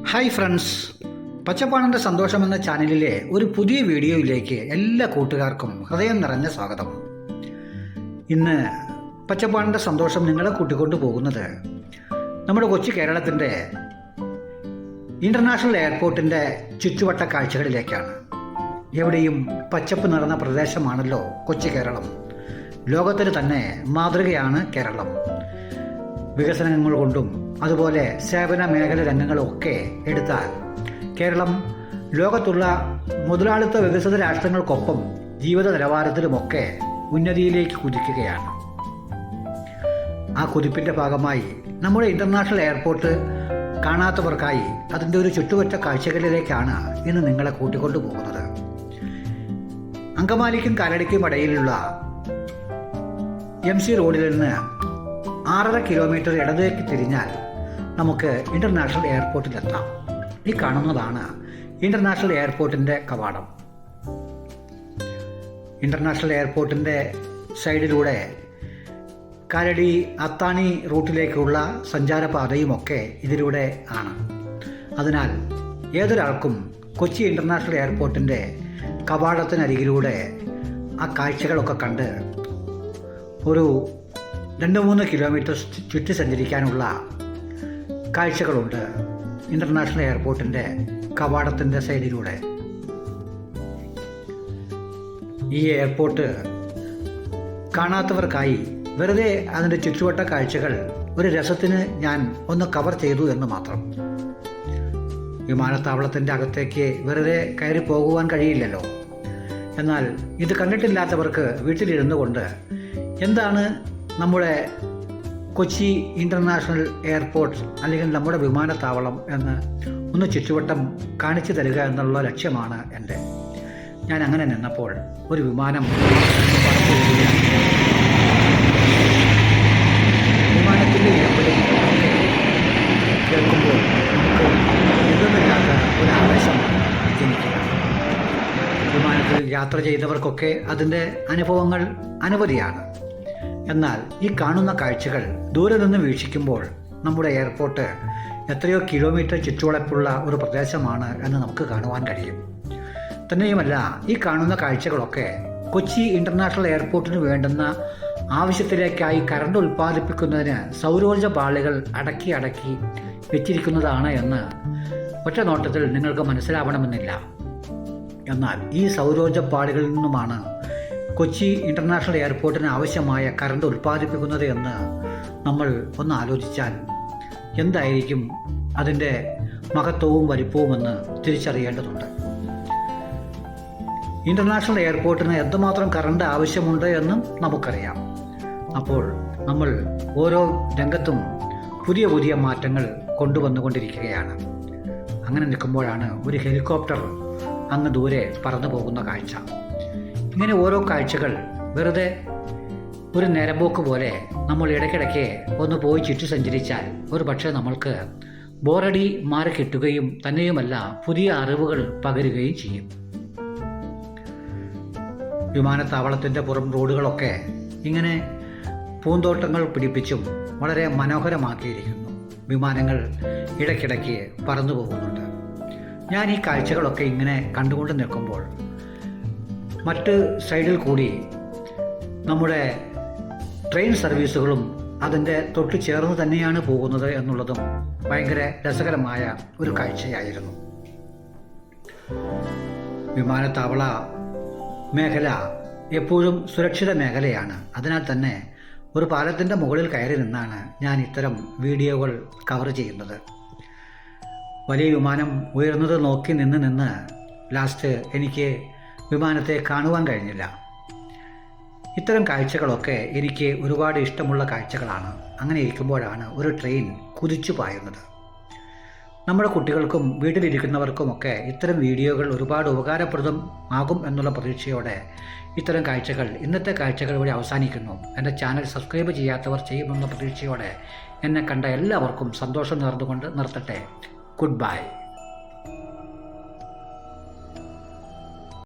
Hi friends, പച്ചപ്പാണിൻ്റെ സന്തോഷം എന്ന ചാനലിലെ ഒരു പുതിയ വീഡിയോയിലേക്ക് എല്ലാ കൂട്ടുകാർക്കും ഹൃദയം നിറഞ്ഞ സ്വാഗതം. ഇന്ന് പച്ചപ്പാണിൻ്റെ സന്തോഷം നിങ്ങളെ കൂട്ടിക്കൊണ്ടു പോകുന്നത് നമ്മുടെ കൊച്ചു കേരളത്തിൻ്റെ ഇൻ്റർനാഷണൽ എയർപോർട്ടിൻ്റെ ചുറ്റുവട്ട കാഴ്ചകളിലേക്കാണ്. എവിടെയും പച്ചപ്പ് നിറഞ്ഞ പ്രദേശമാണല്ലോ കൊച്ചു കേരളം. ലോകത്തിന് തന്നെ മാതൃകയാണ് കേരളം. വികസനങ്ങൾ കൊണ്ടും അതുപോലെ സേവന മേഖല രംഗങ്ങളൊക്കെ എടുത്താൽ കേരളം ലോകത്തുള്ള മുതലാളിത്ത വികസിത രാഷ്ട്രങ്ങൾക്കൊപ്പം ജീവിത നിലവാരത്തിലുമൊക്കെ ഉന്നതിയിലേക്ക് കുതിക്കുകയാണ്. ആ കുതിപ്പിൻ്റെ ഭാഗമായി നമ്മുടെ ഇൻ്റർനാഷണൽ എയർപോർട്ട് കാണാത്തവർക്കായി അതിൻ്റെ ഒരു ചുറ്റുവട്ട കാഴ്ചകളിലേക്കാണ് ഇന്ന് നിങ്ങളെ കൂട്ടിക്കൊണ്ടു പോകുന്നത്. അങ്കമാലിക്കും കാലടിക്കും ഇടയിലുള്ള MC റോഡിൽ നിന്ന് 6.5 കിലോമീറ്റർ ഇടത്തേക്ക് തിരിഞ്ഞാൽ നമുക്ക് ഇൻ്റർനാഷണൽ എയർപോർട്ടിലെത്താം. ഈ കാണുന്നതാണ് ഇൻ്റർനാഷണൽ എയർപോർട്ടിൻ്റെ കവാടം. ഇൻ്റർനാഷണൽ എയർപോർട്ടിൻ്റെ സൈഡിലൂടെ കാലടി അത്താണി റൂട്ടിലേക്കുള്ള സഞ്ചാരപാതയുമൊക്കെ ഇതിലൂടെ ആണ്. അതിനാൽ ഏതൊരാൾക്കും കൊച്ചി ഇൻ്റർനാഷണൽ എയർപോർട്ടിൻ്റെ കവാടത്തിനരികിലൂടെ ആ കാഴ്ചകളൊക്കെ കണ്ട് ഒരു 2-3 കിലോമീറ്റർ ചുറ്റി സഞ്ചരിക്കാനുള്ള കാഴ്ചകളുണ്ട് ഇൻ്റർനാഷണൽ എയർപോർട്ടിൻ്റെ കവാടത്തിൻ്റെ സൈഡിലൂടെ. ഈ എയർപോർട്ട് കാണാത്തവർക്കായി വെറുതെ അതിൻ്റെ ചുറ്റുവട്ട കാഴ്ചകൾ ഒരു രസത്തിന് ഞാൻ ഒന്ന് കവർ ചെയ്തു എന്ന് മാത്രം. വിമാനത്താവളത്തിൻ്റെ അകത്തേക്ക് വെറുതെ കയറി പോകുവാൻ കഴിയില്ലല്ലോ. എന്നാൽ ഇത് കണ്ടിട്ടില്ലാത്തവർക്ക് വീട്ടിലിരുന്നു കൊണ്ട് എന്താണ് നമ്മുടെ കൊച്ചി ഇൻ്റർനാഷണൽ എയർപോർട്ട് അല്ലെങ്കിൽ നമ്മുടെ വിമാനത്താവളം എന്ന് ഒന്ന് ചുറ്റുവട്ടം കാണിച്ചു തരിക എന്നുള്ള ലക്ഷ്യമാണ് എൻ്റെ. ഞാൻ അങ്ങനെ നിന്നപ്പോൾ ഒരു വിമാനം വിമാനത്തിൻ്റെ ഇടപെടൽ കേൾക്കുമ്പോൾ നമുക്ക് എന്തെന്നില്ലാത്ത ഒരു ആവേശമാണ് ജനിക്കുക. വിമാനത്തിൽ യാത്ര ചെയ്തവർക്കൊക്കെ അതിൻ്റെ അനുഭവങ്ങൾ അനവധിയാണ്. എന്നാൽ ഈ കാണുന്ന കാഴ്ചകൾ ദൂരെ നിന്ന് വീക്ഷിക്കുമ്പോൾ നമ്മുടെ എയർപോർട്ട് എത്രയോ കിലോമീറ്റർ ചുറ്റുവളപ്പുള്ള ഒരു പ്രദേശമാണ് എന്ന് നമുക്ക് കാണുവാൻ കഴിയും. തന്നെയുമല്ല, ഈ കാണുന്ന കാഴ്ചകളൊക്കെ കൊച്ചി ഇൻ്റർനാഷണൽ എയർപോർട്ടിന് വേണ്ടുന്ന ആവശ്യത്തിലേക്കായി കറണ്ട് ഉൽപ്പാദിപ്പിക്കുന്നതിന് സൗരോർജ്ജ പാളികൾ അടക്കി വെച്ചിരിക്കുന്നതാണ് എന്ന് ഒറ്റ നോട്ടത്തിൽ നിങ്ങൾക്ക് മനസ്സിലാവണമെന്നില്ല. എന്നാൽ ഈ സൗരോർജ്ജ പാളികളിൽ നിന്നുമാണ് കൊച്ചി ഇൻ്റർനാഷണൽ എയർപോർട്ടിന് ആവശ്യമായ കറണ്ട് ഉൽപ്പാദിപ്പിക്കുന്നത് എന്ന് നമ്മൾ ഒന്ന് ആലോചിച്ചാൽ എന്തായിരിക്കും അതിൻ്റെ മഹത്വവും വലിപ്പവുമെന്ന് തിരിച്ചറിയേണ്ടതുണ്ട്. ഇൻ്റർനാഷണൽ എയർപോർട്ടിന് എന്തുമാത്രം കറണ്ട് ആവശ്യമുണ്ട് എന്നും നമുക്കറിയാം. അപ്പോൾ നമ്മൾ ഓരോ രംഗത്തും പുതിയ മാറ്റങ്ങൾ കൊണ്ടുവന്നുകൊണ്ടിരിക്കുകയാണ്. അങ്ങനെ നിൽക്കുമ്പോഴാണ് ഒരു ഹെലികോപ്റ്റർ അങ്ങ് ദൂരെ പറന്നു പോകുന്ന കാഴ്ച. ഇങ്ങനെ ഓരോ കാഴ്ചകൾ വെറുതെ ഒരു നേരമ്പോക്ക് പോലെ നമ്മൾ ഇടയ്ക്കിടയ്ക്ക് ഒന്ന് പോയി ചുറ്റി സഞ്ചരിച്ചാൽ ഒരു പക്ഷേ നമ്മൾക്ക് ബോറടി മാറി കിട്ടുകയും തന്നെയുമല്ല പുതിയ അറിവുകൾ പകരുകയും ചെയ്യും. വിമാനത്താവളത്തിൻ്റെ പുറം റോഡുകളൊക്കെ ഇങ്ങനെ പൂന്തോട്ടങ്ങൾ പിടിപ്പിച്ചും വളരെ മനോഹരമാക്കിയിരിക്കുന്നു. വിമാനങ്ങൾ ഇടയ്ക്കിടയ്ക്ക് പറന്നു പോകുന്നുണ്ട്. ഞാൻ ഈ കാഴ്ചകളൊക്കെ ഇങ്ങനെ കണ്ടുകൊണ്ട് നിൽക്കുമ്പോൾ മറ്റ് സൈഡിൽ കൂടി നമ്മുടെ ട്രെയിൻ സർവീസുകളും അതിൻ്റെ തൊട്ട് ചേർന്ന് തന്നെയാണ് പോകുന്നത് എന്നുള്ളതും ഭയങ്കര രസകരമായ ഒരു കാഴ്ചയായിരുന്നു. വിമാനത്താവള മേഖല എപ്പോഴും സുരക്ഷിത മേഖലയാണ്. അതിനാൽ തന്നെ ഒരു പാലത്തിൻ്റെ മുകളിൽ കയറി നിന്നാണ് ഞാൻ ഇത്തരം വീഡിയോകൾ കവർ ചെയ്യുന്നത്. വലിയ വിമാനം ഉയർന്നത് നോക്കി നിന്ന് ലാസ്റ്റ് എനിക്ക് വിമാനത്തെ കാണുവാൻ കഴിഞ്ഞില്ല. ഇത്തരം കാഴ്ചകളൊക്കെ എനിക്ക് ഒരുപാട് ഇഷ്ടമുള്ള കാഴ്ചകളാണ്. അങ്ങനെ ഇരിക്കുമ്പോഴാണ് ഒരു ട്രെയിൻ കുതിച്ചു പായുന്നത്. നമ്മുടെ കുട്ടികൾക്കും വീട്ടിലിരിക്കുന്നവർക്കുമൊക്കെ ഇത്തരം വീഡിയോകൾ ഒരുപാട് ഉപകാരപ്രദം ആകും എന്നുള്ള പ്രതീക്ഷയോടെ ഇത്തരം കാഴ്ചകൾ ഇന്നത്തെ കാഴ്ചകൾ ഇവിടെ അവസാനിക്കുന്നു. എൻ്റെ ചാനൽ സബ്സ്ക്രൈബ് ചെയ്യാത്തവർ ചെയ്യുമെന്ന പ്രതീക്ഷയോടെ എന്നെ കണ്ട എല്ലാവർക്കും സന്തോഷം നേർന്നുകൊണ്ട് നിർത്തട്ടെ. Good bye.